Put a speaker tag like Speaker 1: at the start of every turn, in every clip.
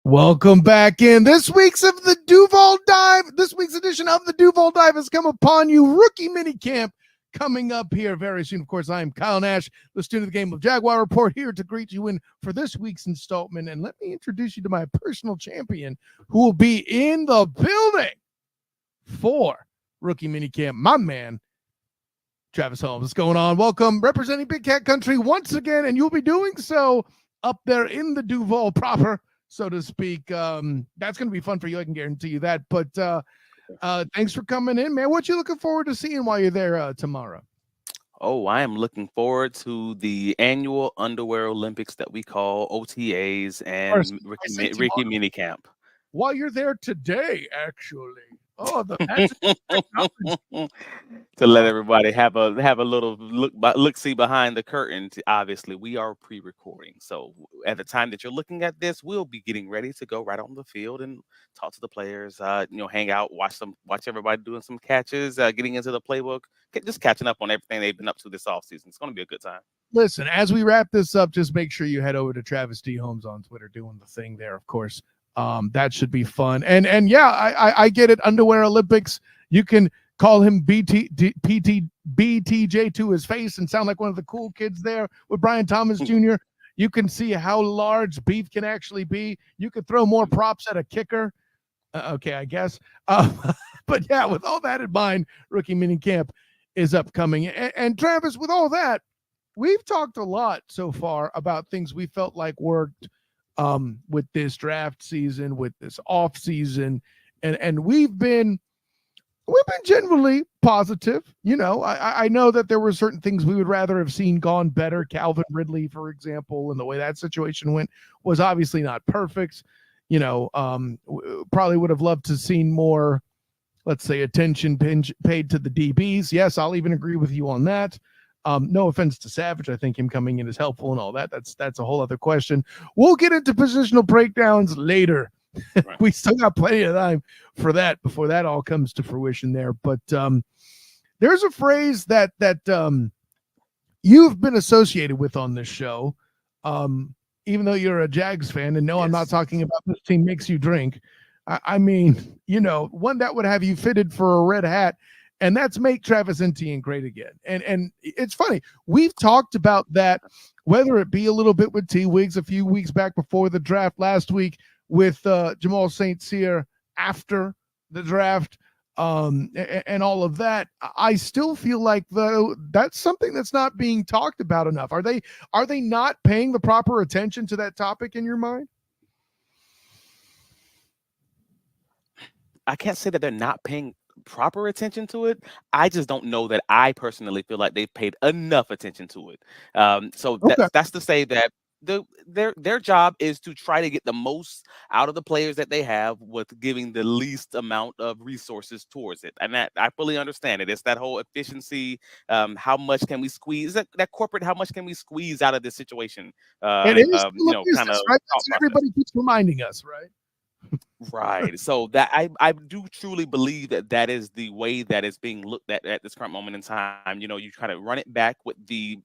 Speaker 1: Welcome back in. This week's edition of the Duval Dive has come upon you. Rookie minicamp coming up here very soon. Of course, I am Kyle Nash, the student of the game of Jaguar Report, here to greet you in for this week's installment. And let me introduce you to my personal champion who will be in the building for rookie minicamp, my man, Travis Holmes. What's going on? Welcome, representing Big Cat Country once again, and you'll be doing so up there in the Duval proper, so to speak. That's going to be fun for you. I can guarantee you that. But thanks for coming in, man. What you looking forward to seeing while you're there tomorrow?
Speaker 2: Oh, I am looking forward to the annual underwear Olympics that we call OTAs and Ricky Minicamp.
Speaker 1: While you're there today, actually. Oh,
Speaker 2: to let everybody have a little look see behind the curtain. Obviously, we are pre-recording, so at the time that you're looking at this, we'll be getting ready to go right on the field and talk to the players. Hang out, watch everybody doing some catches, getting into the playbook, just catching up on everything they've been up to this offseason. It's going to be a good time.
Speaker 1: Listen, as we wrap this up, just make sure you head over to Travis D. Holmes on Twitter doing the thing there, of course. That should be fun. And yeah, I get it. Underwear Olympics. You can call him BTJ to his face and sound like one of the cool kids there with Brian Thomas Jr. You can see how large beef can actually be. You could throw more props at a kicker. Okay, I guess. But yeah, with all that in mind, rookie minicamp is upcoming. And Travis, with all that, we've talked a lot so far about things we felt like worked with this draft season, with this off season, and we've been generally positive. I know that there were certain things we would rather have seen gone better. Calvin Ridley, for example, and the way that situation went was obviously not perfect. Probably would have loved to seen more, let's say, attention paid to the DBs. Yes, I'll even agree with you on that. No offense to Savage. I think him coming in is helpful and all that. That's a whole other question. We'll get into positional breakdowns later. Right. We still got plenty of time for that before that all comes to fruition there. But there's a phrase that you've been associated with on this show, even though you're a Jags fan. And no, yes, I'm not talking about this team makes you drink. I mean, one that would have you fitted for a red hat. And that's make Travis Etienne great again. And it's funny. We've talked about that, whether it be a little bit with T. Wiggs a few weeks back before the draft, last week with Jamal St. Cyr after the draft, and all of that. I still feel like, though, that's something that's not being talked about enough. Are they not paying the proper attention to that topic in your mind?
Speaker 2: I can't say that they're not paying proper attention to it. I just don't know that I personally feel like they've paid enough attention to it. That's to say that their job is to try to get the most out of the players that they have with giving the least amount of resources towards it. And that I fully understand it. It's that whole efficiency. How much can we squeeze? That corporate, how much can we squeeze out of this situation?
Speaker 1: It is, kind of right? Everybody keeps reminding us, right?
Speaker 2: Right. So that I do truly believe that is the way that it's being looked at this current moment in time. You try to run it back with the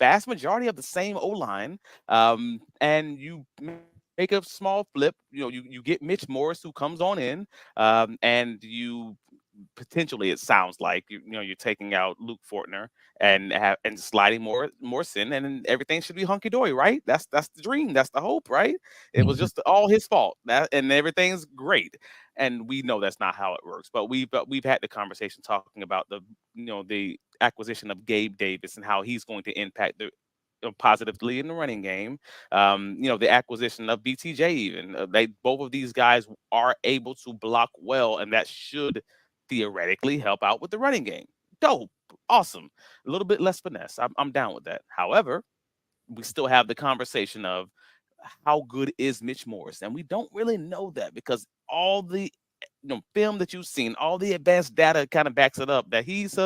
Speaker 2: vast majority of the same O-line, and you make a small flip. You get Mitch Morris, who comes on in, and you potentially, it sounds like you're taking out Luke Fortner and sliding Morrison, and everything should be hunky dory, right? That's the dream, that's the hope, right? It was just all his fault, and everything's great, and we know that's not how it works. But we've had the conversation talking about the acquisition of Gabe Davis and how he's going to impact positively in the running game. The acquisition of BTJ, even both of these guys are able to block well, and that should theoretically help out with the running game. Dope. Awesome. A little bit less finesse. I'm down with that. However, we still have the conversation of how good is Mitch Morris? And we don't really know that, because all the film that you've seen, all the advanced data kind of backs it up that he's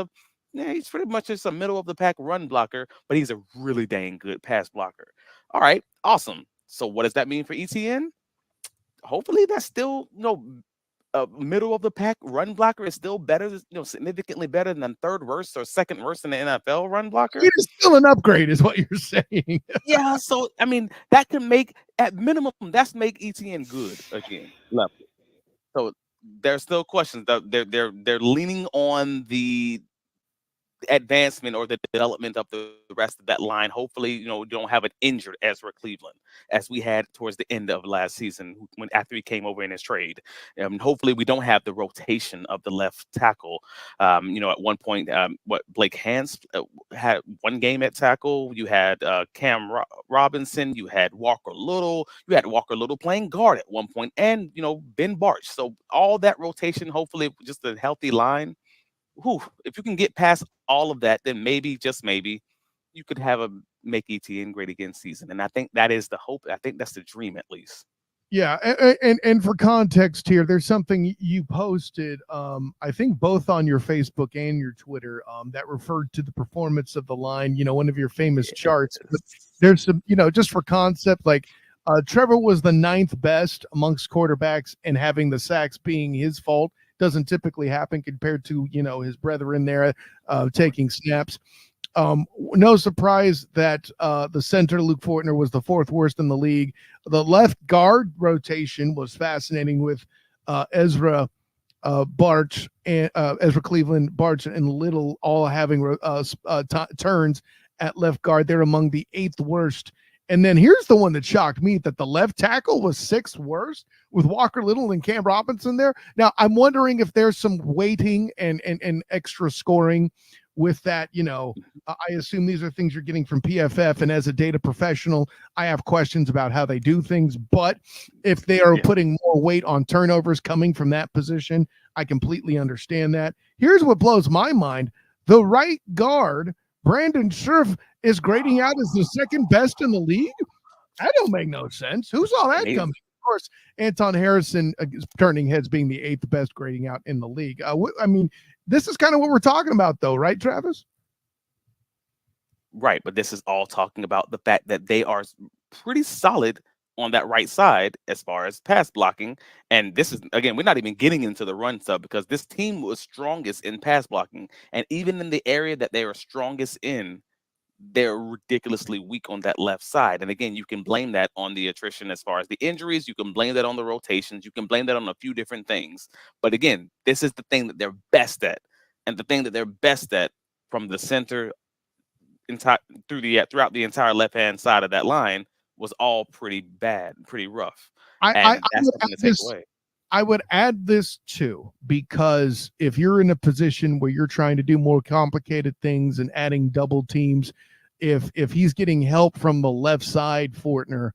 Speaker 2: pretty much just a middle of the pack run blocker, but he's a really dang good pass blocker. All right. Awesome. So what does that mean for ETN? Hopefully that's still middle of the pack run blocker is still better, significantly better than third worst or second worst in the NFL run blocker.
Speaker 1: It is still an upgrade, is what you're saying.
Speaker 2: Yeah, so I mean that can make at minimum that's make ETN good again level. So there's still questions. They're leaning on the advancement or the development of the rest of that line. Hopefully, we don't have an injured Ezra Cleveland as we had towards the end of last season when after he came over in his trade. Hopefully, we don't have the rotation of the left tackle. At one point, Blake Hans had one game at tackle. You had Cam Robinson. You had Walker Little. You had Walker Little playing guard at one point, and Ben Barch. So all that rotation, hopefully, just a healthy line. If you can get past all of that, then maybe, just maybe, you could have a make ETN great again season. And I think that is the hope. I think that's the dream, at least.
Speaker 1: Yeah, and for context here, there's something you posted, I think both on your Facebook and your Twitter, that referred to the performance of the line, one of your famous charts. But there's some, just for concept, like Trevor was the 9th best amongst quarterbacks, and having the sacks being his fault doesn't typically happen compared to, his brethren there taking snaps. No surprise that the center, Luke Fortner, was the 4th worst in the league. The left guard rotation was fascinating with Ezra Barch and Ezra Cleveland, Barch, and Little all having turns at left guard. They're among the 8th worst. And then here's the one that shocked me, that the left tackle was 6th worst with Walker Little and Cam Robinson there. Now, I'm wondering if there's some weighting and extra scoring with that. I assume these are things you're getting from PFF, and as a data professional, I have questions about how they do things. But if they are putting more weight on turnovers coming from that position, I completely understand that. Here's what blows my mind. The right guard, Brandon Scherf, is grading out as the 2nd best in the league. That don't make no sense. Who saw that coming? Of course, Anton Harrison turning heads, being the 8th best grading out in the league. I mean, this is kind of what we're talking about, though, right, Travis?
Speaker 2: Right, but this is all talking about the fact that they are pretty solid on that right side as far as pass blocking. And this is, again, we're not even getting into the run stuff, because this team was strongest in pass blocking. And even in the area that they are strongest in, they're ridiculously weak on that left side. And again, you can blame that on the attrition as far as the injuries. You can blame that on the rotations. You can blame that on a few different things. But again, this is the thing that they're best at. And the thing that they're best at from the center throughout the entire left-hand side of that line was all pretty bad, pretty rough. And that's something to take away.
Speaker 1: I would add this too, because if you're in a position where you're trying to do more complicated things and adding double teams, if he's getting help from the left side, Fortner,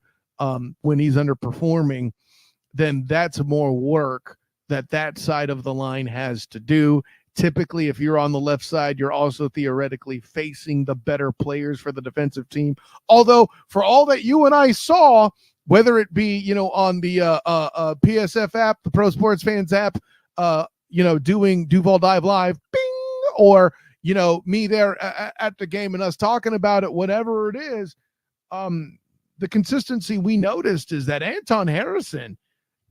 Speaker 1: when he's underperforming, then that's more work that side of the line has to do. Typically, if you're on the left side, you're also theoretically facing the better players for the defensive team. Although, for all that you and I saw, whether it be, on the PSF app, the Pro Sports Fans app, doing Duval Dive Live, bing, or, me there at the game and us talking about it, whatever it is, the consistency we noticed is that Anton Harrison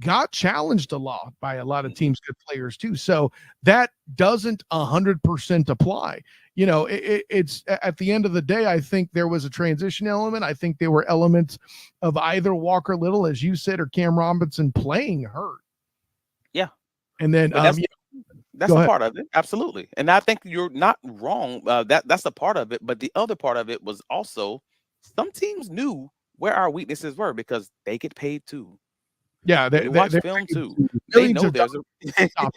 Speaker 1: got challenged a lot by a lot of teams' good players too. So that doesn't 100% apply. It's at the end of the day, I think there was a transition element. I think there were elements of either Walker Little, as you said, or Cam Robinson playing hurt.
Speaker 2: Yeah.
Speaker 1: And then
Speaker 2: that's a part of it. Absolutely. And I think you're not wrong. That's a part of it. But the other part of it was also some teams knew where our weaknesses were, because they get paid too.
Speaker 1: Yeah,
Speaker 2: they watch film too. They know there's a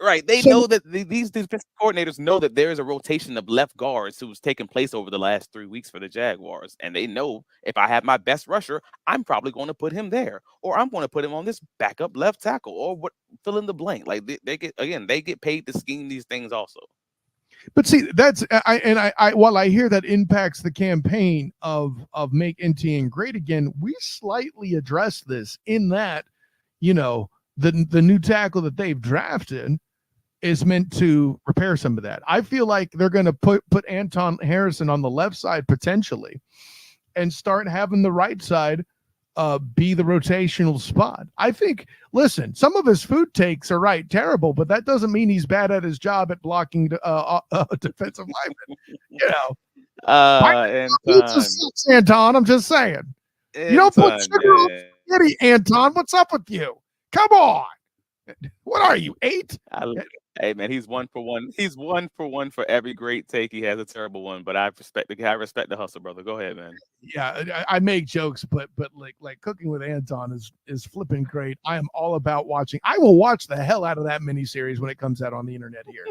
Speaker 2: right. They know that these defensive coordinators know that there is a rotation of left guards who's taken place over the last 3 weeks for the Jaguars, and they know if I have my best rusher, I'm probably going to put him there, or I'm going to put him on this backup left tackle, or what, fill in the blank. Like they get paid to scheme these things also.
Speaker 1: But see, that's while I hear that impacts the campaign of make NTN great again, we slightly address this in that, the new tackle that they've drafted is meant to repair some of that. I feel like they're going to put Anton Harrison on the left side potentially, and start having the right side be the rotational spot. I think, listen, some of his food takes are terrible, but that doesn't mean he's bad at his job at blocking defensive linemen. You know, pizza
Speaker 2: Anton,
Speaker 1: sucks, Anton. I'm just saying. You don't put
Speaker 2: Anton,
Speaker 1: sugar on
Speaker 2: man.
Speaker 1: spaghetti, Anton. What's up with you? Come on. What are you, 8?
Speaker 2: Hey man, he's 1 for 1. He's 1 for 1 for every great take. He has a terrible one, but I respect the hustle, brother. Go ahead, man.
Speaker 1: Yeah, I make jokes, but like cooking with Anton is flipping great. I am all about watching. I will watch the hell out of that miniseries when it comes out on the internet here.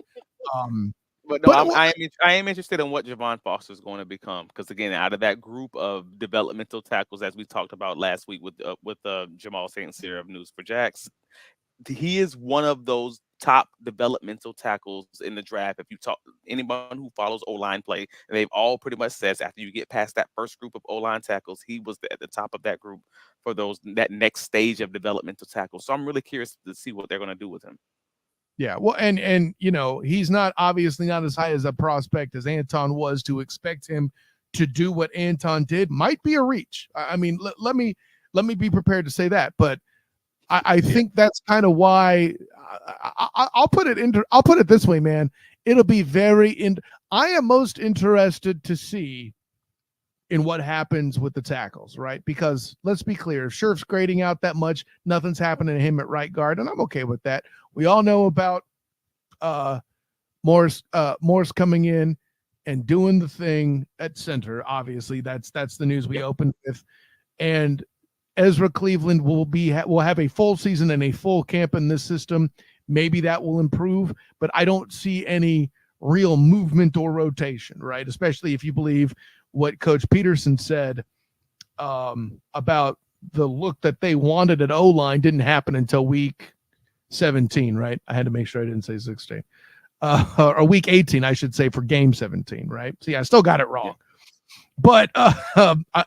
Speaker 2: But no, I am interested in what Javon Foster is going to become, because again, out of that group of developmental tackles, as we talked about last week with Jamal St. Cyr of News for Jacks, he is one of those top developmental tackles in the draft. If you talk anyone who follows O-line play, they've all pretty much says after you get past that first group of O-line tackles, he was at the top of that group for that next stage of developmental tackles. So I'm really curious to see what they're going to do with him.
Speaker 1: Yeah, well, and he's obviously not as high as a prospect as Anton was. To expect him to do what Anton did might be a reach. I mean, let me be prepared to say that, but I think that's kind of why I'll put it this way, man. It'll be I am most interested to see in what happens with the tackles, right? Because let's be clear, if Scherf's grading out that much, nothing's happening to him at right guard, and I'm okay with that. We all know about Morse coming in and doing the thing at center. Obviously, that's the news we opened with, and Ezra Cleveland will have a full season and a full camp in this system. Maybe that will improve, but I don't see any real movement or rotation, right? Especially if you believe what Coach Peterson said about the look that they wanted at O-line didn't happen until week 17, right? I had to make sure I didn't say 16. Or week 18, I should say, for game 17, right? See, I still got it wrong. But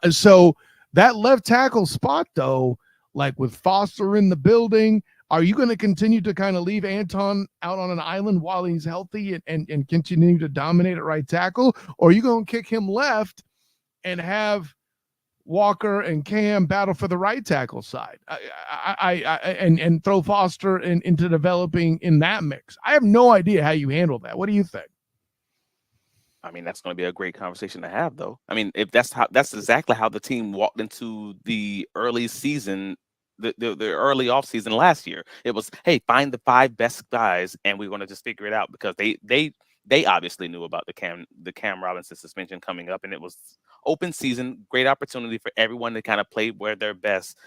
Speaker 1: so that left tackle spot, though, like with Foster in the building, are you going to continue to kind of leave Anton out on an island while he's healthy and continue to dominate at right tackle? Or are you going to kick him left and have Walker and Cam battle for the right tackle side and throw Foster into developing in that mix? I have no idea how you handle that. What do you think?
Speaker 2: I mean, that's going to be a great conversation to have, though. I mean, if that's exactly how the team walked into the early season, the early offseason last year. It was, hey, find the 5 best guys, and we're going to just figure it out, because they obviously knew about the Cam Robinson suspension coming up, and it was open season, great opportunity for everyone to kind of play where they're best,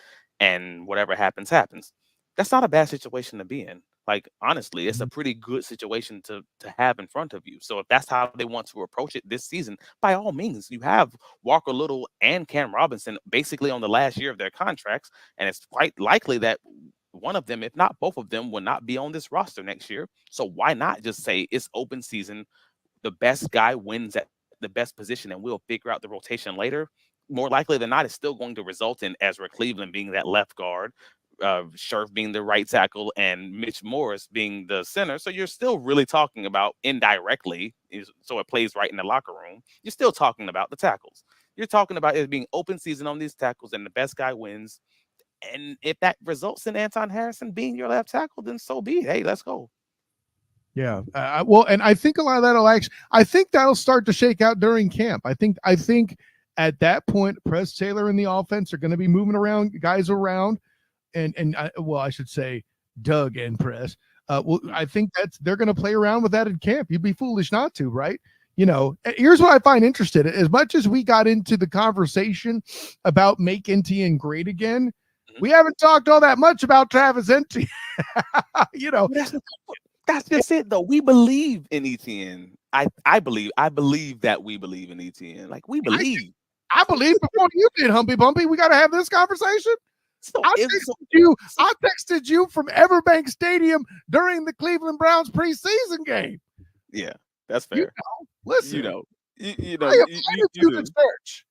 Speaker 2: and whatever happens, happens. That's not a bad situation to be in. Like, honestly, it's a pretty good situation to have in front of you. So if that's how they want to approach it this season, by all means, you have Walker Little and Cam Robinson basically on the last year of their contracts, and it's quite likely that one of them, if not both of them, will not be on this roster next year. So why not just say it's open season, the best guy wins at the best position, and we'll figure out the rotation later? More likely than not, it's still going to result in Ezra Cleveland being that left guard, Scherf being the right tackle, and Mitch Morris being the center. So you're still really talking about indirectly, so it plays right in the locker room. You're still talking about the tackles. You're talking about it being open season on these tackles, and the best guy wins. And if that results in Anton Harrison being your left tackle, then so be it. Hey, let's go.
Speaker 1: Yeah. Well, and I think a lot of I think that'll start to shake out during camp. I think at that point, Press Taylor and the offense are going to be moving guys around. I should say Doug and Press. I think they're going to play around with that in camp. You'd be foolish not to, right? Here's what I find interesting. As much as we got into the conversation about make Etienne great again, we haven't talked all that much about Travis Etienne.
Speaker 2: That's just it, though. We believe in Etienne. I believe that we believe in Etienne. Like, we believe.
Speaker 1: I believe before you did, Humpy Bumpy. We got to have this conversation.
Speaker 2: So
Speaker 1: I texted you from Everbank Stadium during the Cleveland Browns preseason game.
Speaker 2: Yeah, that's fair.
Speaker 1: Listen,
Speaker 2: you
Speaker 1: the church.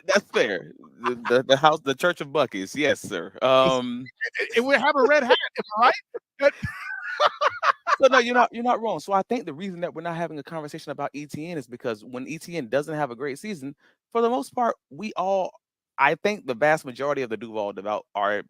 Speaker 2: That's fair. The house, the Church of Bucky's. Yes, sir.
Speaker 1: It would have a red hat, right?
Speaker 2: So no, you're not wrong. So I think the reason that we're not having a conversation about Etienne is because when Etienne doesn't have a great season, for the most part, we all I think the vast majority of the Duval devout are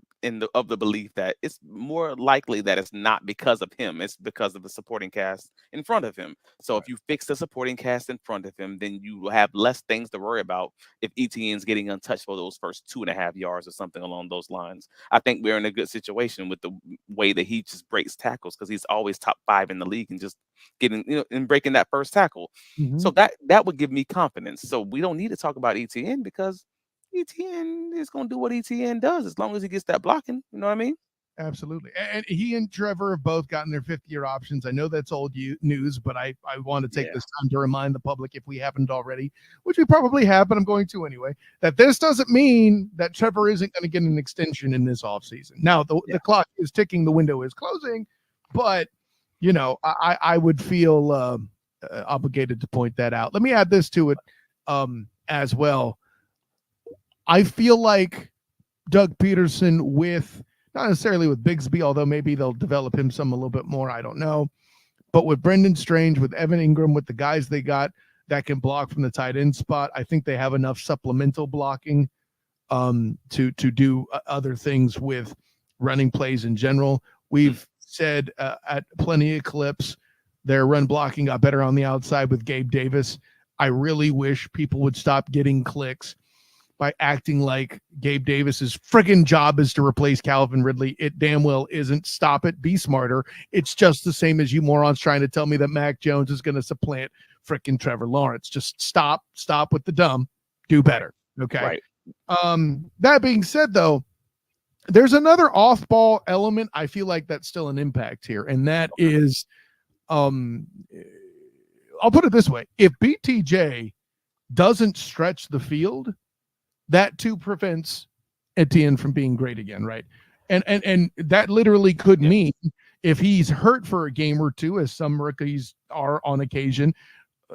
Speaker 2: of the belief that it's more likely that it's not because of him, it's because of the supporting cast in front of him. So
Speaker 1: Right.
Speaker 2: if you fix the supporting cast in front of him, then you will have less things to worry about if ETN's getting untouched for those first 2.5 yards or something along those lines. I think we're in a good situation with the way that he just breaks tackles because he's always top 5 in the league and just getting, and breaking that first tackle. So
Speaker 1: Mhm.
Speaker 2: that would give me confidence. So we don't need to talk about ETN because ETN is going to do what ETN does as long as he gets that blocking. You know what I mean?
Speaker 1: Absolutely. And he and Trevor have both gotten their 5th-year options. I know that's old news, but I want to take
Speaker 2: Yeah.
Speaker 1: this time to remind the public, if we haven't already, which we probably have, but I'm going to anyway, that this doesn't mean that Trevor isn't going to get an extension in this offseason. Now,
Speaker 2: Yeah.
Speaker 1: the clock is ticking, the window is closing, but, I would feel obligated to point that out. Let me add this to it as well. I feel like Doug Peterson not necessarily with Bigsby, although maybe they'll develop him a little bit more. I don't know. But with Brendan Strange, with Evan Ingram, with the guys they got that can block from the tight end spot, I think they have enough supplemental blocking to do other things with running plays in general. We've said at plenty of clips, their run blocking got better on the outside with Gabe Davis. I really wish people would stop getting clicks by acting like Gabe Davis's friggin' job is to replace Calvin Ridley. It damn well isn't. Stop it. Be smarter. It's just the same as you morons trying to tell me that Mac Jones is going to supplant frickin' Trevor Lawrence. Just stop with the dumb. Do better. Okay.
Speaker 2: Right.
Speaker 1: That being said, though, there's another off-ball element I feel like that's still an impact here, and that is, I'll put it this way: if BTJ doesn't stretch the field, that too prevents Etienne from being great again, right? And that literally could mean if he's hurt for a game or two, as some rookies are on occasion.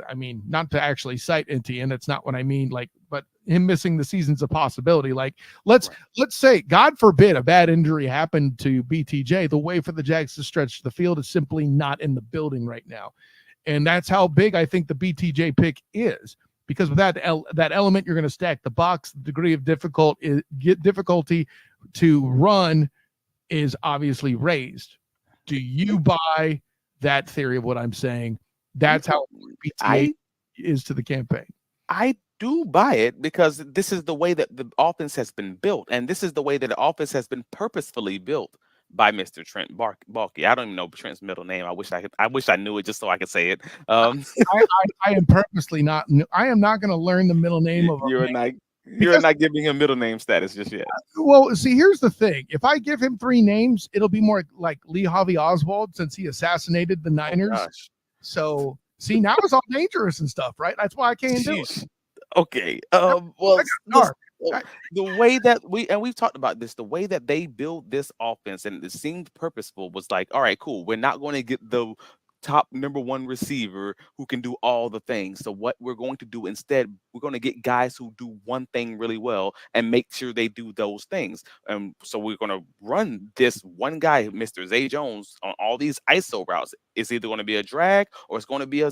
Speaker 1: I mean, not to actually cite Etienne, that's not what I mean. Like, but him missing the season's a possibility. Like, let's say, God forbid, a bad injury happened to BTJ. The way for the Jags to stretch the field is simply not in the building right now, and that's how big I think the BTJ pick is. Because with that element, you're going to stack the box. The degree of difficulty to run is obviously raised. Do you buy that theory of what I'm saying? That's how PTA is to the campaign.
Speaker 2: I do buy it because this is the way that the offense has been built, and this is the way that the offense has been purposefully built by Mr. Trent Baalke. I don't even know Trent's middle name. I wish I knew it just so I could say it.
Speaker 1: I am purposely not. I am not going to learn the middle name of.
Speaker 2: You're not giving him middle name status just yet.
Speaker 1: Well, see, here's the thing: if I give him 3 names, it'll be more like Lee Harvey Oswald, since he assassinated the Niners.
Speaker 2: Oh, gosh.
Speaker 1: So, see, now it's all dangerous and stuff, right? That's why I can't do it.
Speaker 2: Okay. Well, the way that we've talked about this, the way that they build this offense, and it seemed purposeful, was like, all right, cool. We're not going to get the top number 1 receiver who can do all the things. So what we're going to do instead, we're going to get guys who do one thing really well and make sure they do those things. And so we're going to run this one guy, Mr. Zay Jones, on all these ISO routes. It's either going to be a drag or it's going to be a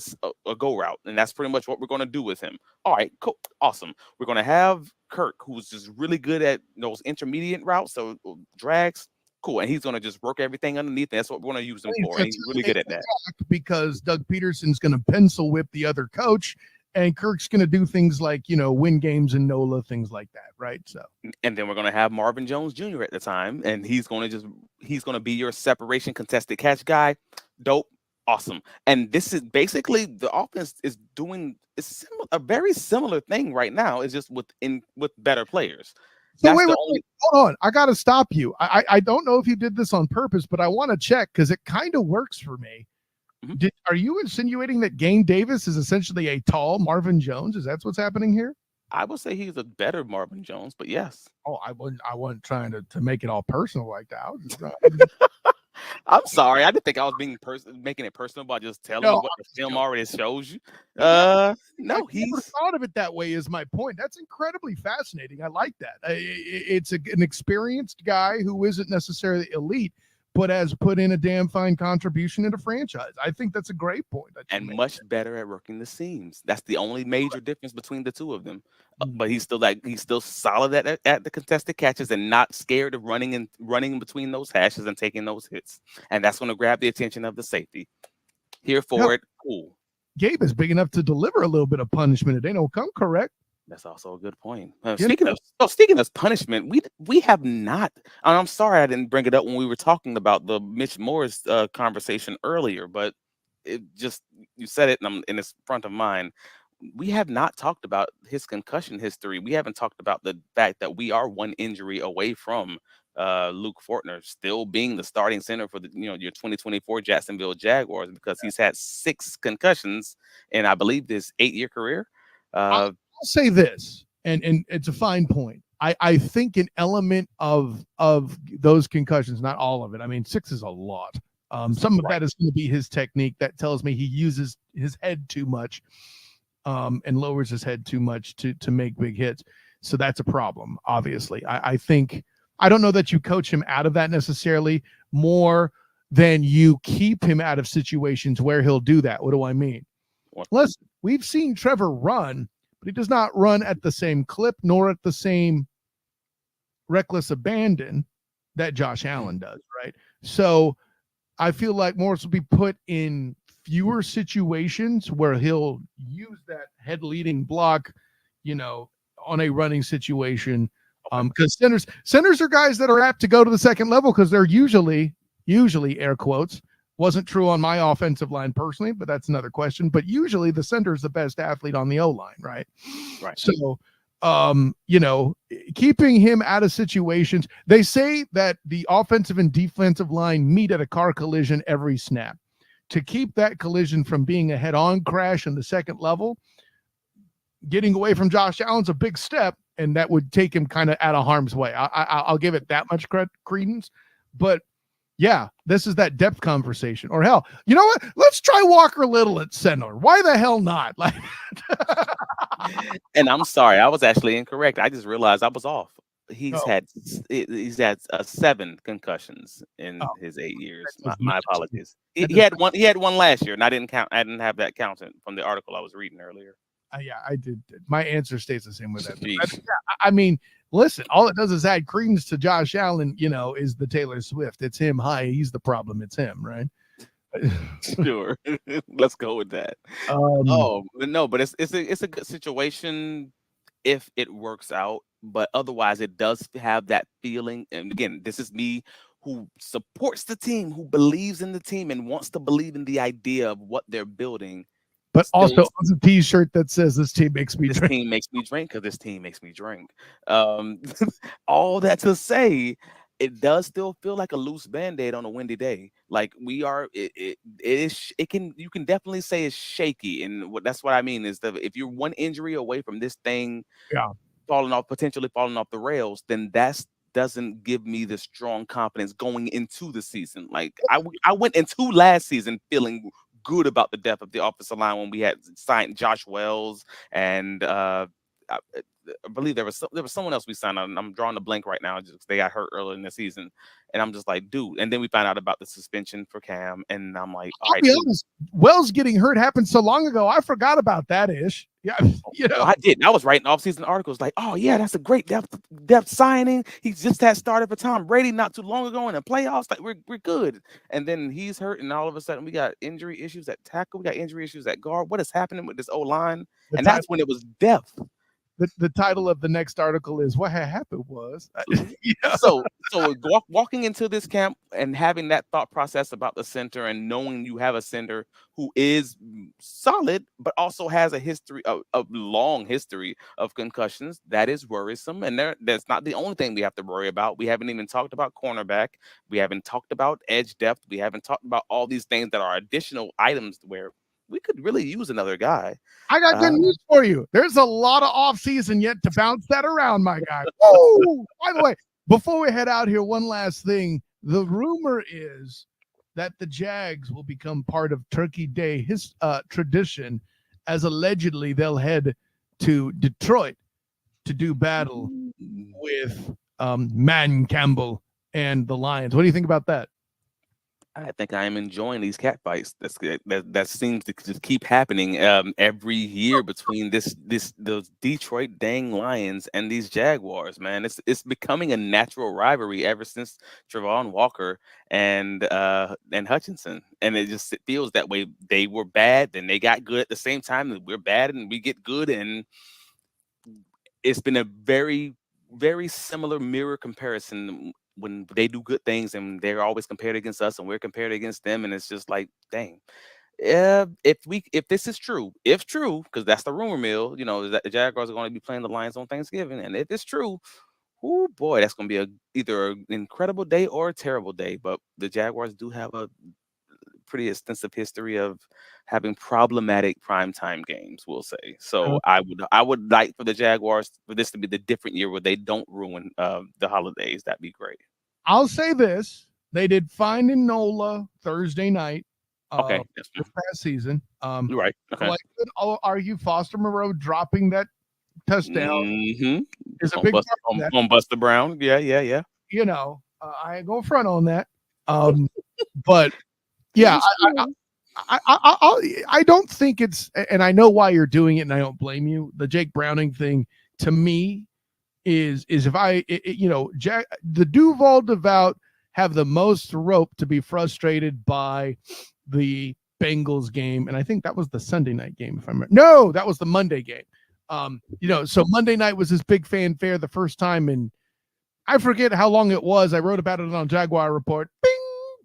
Speaker 2: go route. And that's pretty much what we're going to do with him. All right, cool. Awesome. We're going to have Kirk, who's just really good at those intermediate routes. So drags. Cool, and he's going to just work everything underneath. That's what we're going to use him for, and he's really good at that.
Speaker 1: Because Doug Peterson's going to pencil whip the other coach, and Kirk's going to do things like, win games in NOLA, things like that, right? So,
Speaker 2: and then we're going to have Marvin Jones Jr. at the time, and he's going to be your separation contested catch guy. Dope, awesome. And this is basically the offense is doing a very similar thing right now. It's just with better players.
Speaker 1: So wait, hold on. I got to stop you. I don't know if you did this on purpose, but I want to check because it kind of works for me. Mm-hmm. Are you insinuating that Gabe Davis is essentially a tall Marvin Jones? Is that what's happening here?
Speaker 2: I would say he's a better Marvin Jones, but yes.
Speaker 1: Oh, I wasn't trying to make it all personal like that. I was just
Speaker 2: I'm sorry. I didn't think I was making it personal by just telling you what the film already shows you. No,
Speaker 1: he's never thought of it that way. Is my point. That's incredibly fascinating. I like that. It's an experienced guy who isn't necessarily elite, but has put in a damn fine contribution in the franchise. I think that's a great point.
Speaker 2: And much better at working the seams. That's the only major difference between the two of them. But he's still solid at the contested catches and not scared of running in between those hashes and taking those hits. And that's going to grab the attention of the safety. Here for it. Cool.
Speaker 1: Gabe is big enough to deliver a little bit of punishment. It ain't no come correct.
Speaker 2: That's also a good point. Speaking of punishment, we have not. And I'm sorry I didn't bring it up when we were talking about the Mitch Morris conversation earlier, but it just you said it, and it's front of mind. We have not talked about his concussion history. We haven't talked about the fact that we are one injury away from Luke Fortner still being the starting center for your 2024 Jacksonville Jaguars, because he's had 6 concussions in, I believe, this 8-year career.
Speaker 1: I'll say this, and it's a fine point. I think an element of those concussions, not all of it. I mean, 6 is a lot. Some of that is going to be his technique. That tells me he uses his head too much, and lowers his head too much to make big hits. So that's a problem, obviously. I think, I don't know that you coach him out of that necessarily, more than you keep him out of situations where he'll do that. What do I mean? Listen, we've seen Trevor run, but he does not run at the same clip nor at the same reckless abandon that Josh Allen does, right? So I feel like Morris will be put in fewer situations where he'll use that head leading block, on a running situation. Because centers are guys that are apt to go to the second level because they're usually air quotes. Wasn't true on my offensive line personally, but that's another question. But usually the center is the best athlete on the O-line, right?
Speaker 2: Right.
Speaker 1: So, keeping him out of situations. They say that the offensive and defensive line meet at a car collision every snap. To keep that collision from being a head-on crash in the second level, getting away from Josh Allen's a big step, and that would take him kind of out of harm's way. I'll give it that much credence. But yeah, this is that depth conversation. Or hell, you know what? Let's try Walker Little at center. Why the hell not? Like,
Speaker 2: and I'm sorry, I was actually incorrect. I just realized I was off. He's had 7 concussions in his 8 years. My apologies. He had one. He had one last year, and I didn't count. I didn't have that counted from the article I was reading earlier.
Speaker 1: Yeah, I did. My answer stays the same with that. I mean, listen, all it does is add credence to Josh Allen, is the Taylor Swift. It's him. Hi, he's the problem. It's him, right?
Speaker 2: Sure. Let's go with that. But it's a good situation if it works out. But otherwise, it does have that feeling. And again, this is me who supports the team, who believes in the team and wants to believe in the idea of what they're building.
Speaker 1: But also owns a T-shirt that says "This team makes me drink."
Speaker 2: This team makes me drink because this team makes me drink. All that to say, it does still feel like a loose Band-Aid on a windy day. Like we are, you can definitely say it's shaky, and that's what I mean is that if you're one injury away from this thing, potentially falling off the rails, then doesn't give me the strong confidence going into the season. Like I went into last season feeling good about the depth of the offensive line when we had signed Josh Wells and I believe there was someone else we signed on. I'm drawing a blank right now. Just they got hurt early in the season, and I'm just like, dude. And then we found out about the suspension for Cam, and I'm like, all right,
Speaker 1: I'll be honest. Wells getting hurt happened so long ago. I forgot about that ish. Yeah,
Speaker 2: I did. I was writing off-season articles like, oh yeah, that's a great depth signing. He just had started for Tom Brady not too long ago in the playoffs. Like we're good. And then he's hurt, and all of a sudden we got injury issues at tackle. We got injury issues at guard. What is happening with this O-line? And that's when it was depth.
Speaker 1: The title of the next article is "What had happened was."
Speaker 2: So walking into this camp and having that thought process about the center and knowing you have a center who is solid but also has a long history of concussions, that is worrisome. And that's not the only thing we have to worry about. We haven't even talked about cornerback. We haven't talked about edge depth. We haven't talked about all these things that are additional items where we could really use another guy.
Speaker 1: I got good news for you. There's a lot of offseason yet to bounce that around, my guy. Woo! By the way, before we head out here, one last thing. The rumor is that the Jags will become part of Turkey Day tradition, as allegedly they'll head to Detroit to do battle with Man Campbell and the Lions. What do you think about that?
Speaker 2: I think I am enjoying these cat fights. That seems to just keep happening every year between those Detroit dang Lions and these Jaguars. Man, it's becoming a natural rivalry ever since Trevon Walker and Hutchinson, and it feels that way. They were bad, then they got good at the same time. And we're bad, and we get good, and it's been a very similar mirror comparison when they do good things and they're always compared against us and we're compared against them, and it's just like, dang. Yeah, if this is true, if true, because that's the rumor mill, is that the Jaguars are going to be playing the Lions on Thanksgiving, and if it's true, oh boy, that's going to be either an incredible day or a terrible day. But the Jaguars do have a pretty extensive history of having problematic primetime games, we'll say. So I would like for the Jaguars for this to be the different year where they don't ruin the holidays. That'd be great.
Speaker 1: I'll say this: they did fine in NOLA Thursday night.
Speaker 2: Okay,
Speaker 1: This past season.
Speaker 2: you're right. Okay,
Speaker 1: I'll argue Foster Moreau dropping that touchdown is a big part of that.
Speaker 2: On Buster Brown. Yeah.
Speaker 1: I ain't going front on that. But yeah, I don't think it's, and I know why you're doing it, and I don't blame you. The Jake Browning thing to me is if the Duval devout have the most rope to be frustrated by the Bengals game, and I think that was the Sunday night game. If I remember, no, that was the Monday game. So Monday night was this big fanfare the first time, and I forget how long it was. I wrote about it on Jaguar Report. Bing!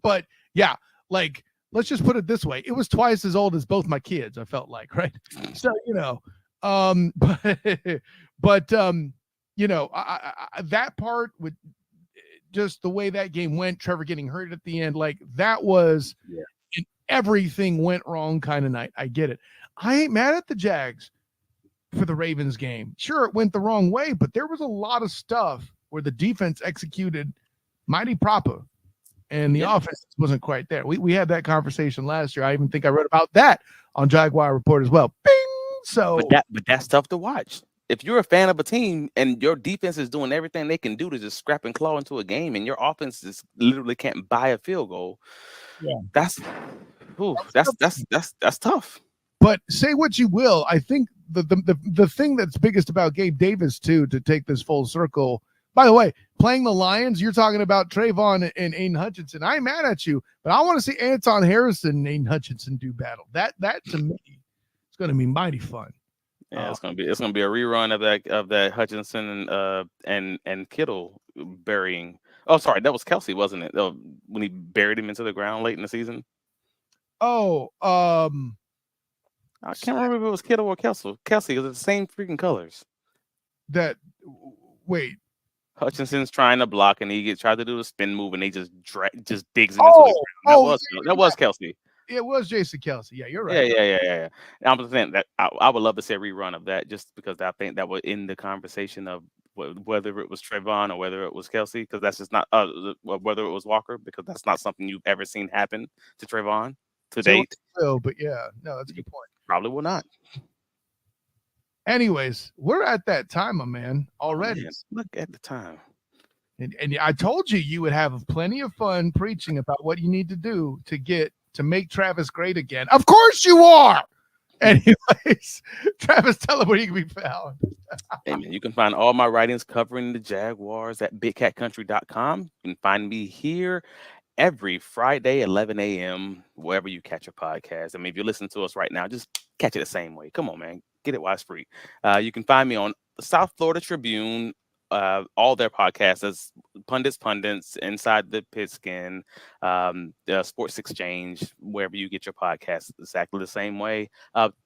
Speaker 1: But yeah, like, let's just put it this way. It was twice as old as both my kids, I felt like, right? So, that part with just the way that game went, Trevor getting hurt at the end, like that was an everything went wrong kind of night. I get it. I ain't mad at the Jags for the Ravens game. Sure, it went the wrong way, but there was a lot of stuff where the defense executed mighty proper and the offense wasn't quite there. We had that conversation last year. I even think I wrote about that on Jaguar Report as well. Bing! So,
Speaker 2: but that's tough to watch. If you're a fan of a team and your defense is doing everything they can do to just scrap and claw into a game, and your offense just literally can't buy a field goal, that's tough.
Speaker 1: But say what you will, I think the thing that's biggest about Gabe Davis too, to take this full circle. By the way, playing the Lions, you're talking about Trayvon and Aiden Hutchinson. I'm mad at you, but I want to see Anton Harrison and Aiden Hutchinson do battle. That to me is going to be mighty fun.
Speaker 2: Yeah, it's gonna be a rerun of that Hutchinson and Kittle burying. Oh, sorry, that was Kelsey, wasn't it? When he buried him into the ground late in the season.
Speaker 1: Oh,
Speaker 2: I can't remember if it was Kittle or Kelsey. Kelsey, it was the same freaking colors.
Speaker 1: Wait.
Speaker 2: Hutchinson's trying to block, and he tried to do the spin move, and he just digs him into the ground. That was Kelsey.
Speaker 1: It was Jason Kelsey. Yeah, you're right.
Speaker 2: Yeah. I'm just saying that I would love to see a rerun of that, just because I think that would end the conversation of whether it was Trayvon or whether it was Kelsey, because that's just not whether it was Walker, because that's not something you've ever seen happen to Trayvon to date.
Speaker 1: But yeah, no, that's a good point.
Speaker 2: Probably will not.
Speaker 1: Anyways, we're at that time, my man, already.
Speaker 2: Man, look at the time.
Speaker 1: And I told you would have plenty of fun preaching about what you need to do to make Travis great again. Of course you are. Anyways, Travis, tell him where you can be found.
Speaker 2: Hey, man, you can find all my writings covering the Jaguars at bigcatcountry.com. You can find me here every Friday, 11 a.m., wherever you catch your podcast. I mean, if you're listening to us right now, just catch it the same way. Come on, man. Get it while it's free. You can find me on the South Florida Tribune, all their podcasts as Pundits, Inside the Pigskin, the Sports Exchange, wherever you get your podcasts, exactly the same way.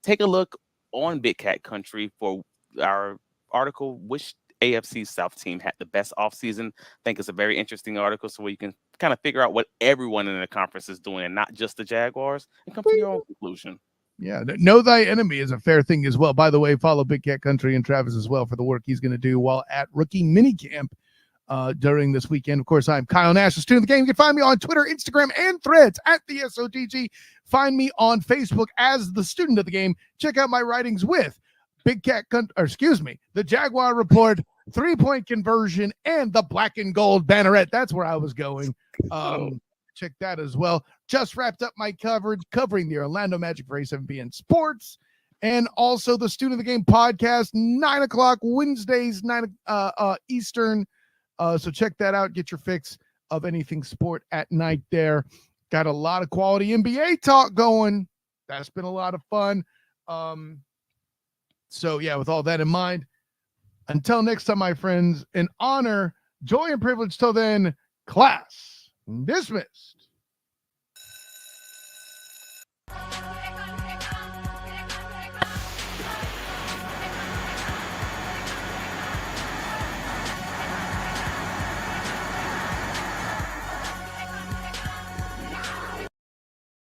Speaker 2: Take a look on Big Cat Country for our article, which AFC South team had the best offseason. I think it's a very interesting article, so where you can kind of figure out what everyone in the conference is doing and not just the Jaguars, and come to your own conclusion.
Speaker 1: Yeah, know thy enemy is a fair thing as well. By the way, follow Big Cat Country and Travis as well for the work he's going to do while at rookie minicamp during this weekend. Of course, I'm Kyle Nash, the student of the game. You can find me on Twitter, Instagram, and Threads at the SOTG. Find me on Facebook as the student of the game. Check out my writings with the Jaguar Report, 3-point conversion, and the black and gold banneret. That's where I was going. check that as well. Just wrapped up my coverage covering the Orlando Magic for A7BN Sports, and also the Student of the Game podcast, 9 o'clock Wednesdays, 9 Eastern. So check that out. Get your fix of anything sport at night there. Got a lot of quality NBA talk going. That's been a lot of fun. So yeah, with all that in mind, until next time, my friends, an honor, joy, and privilege. Till then, class dismissed.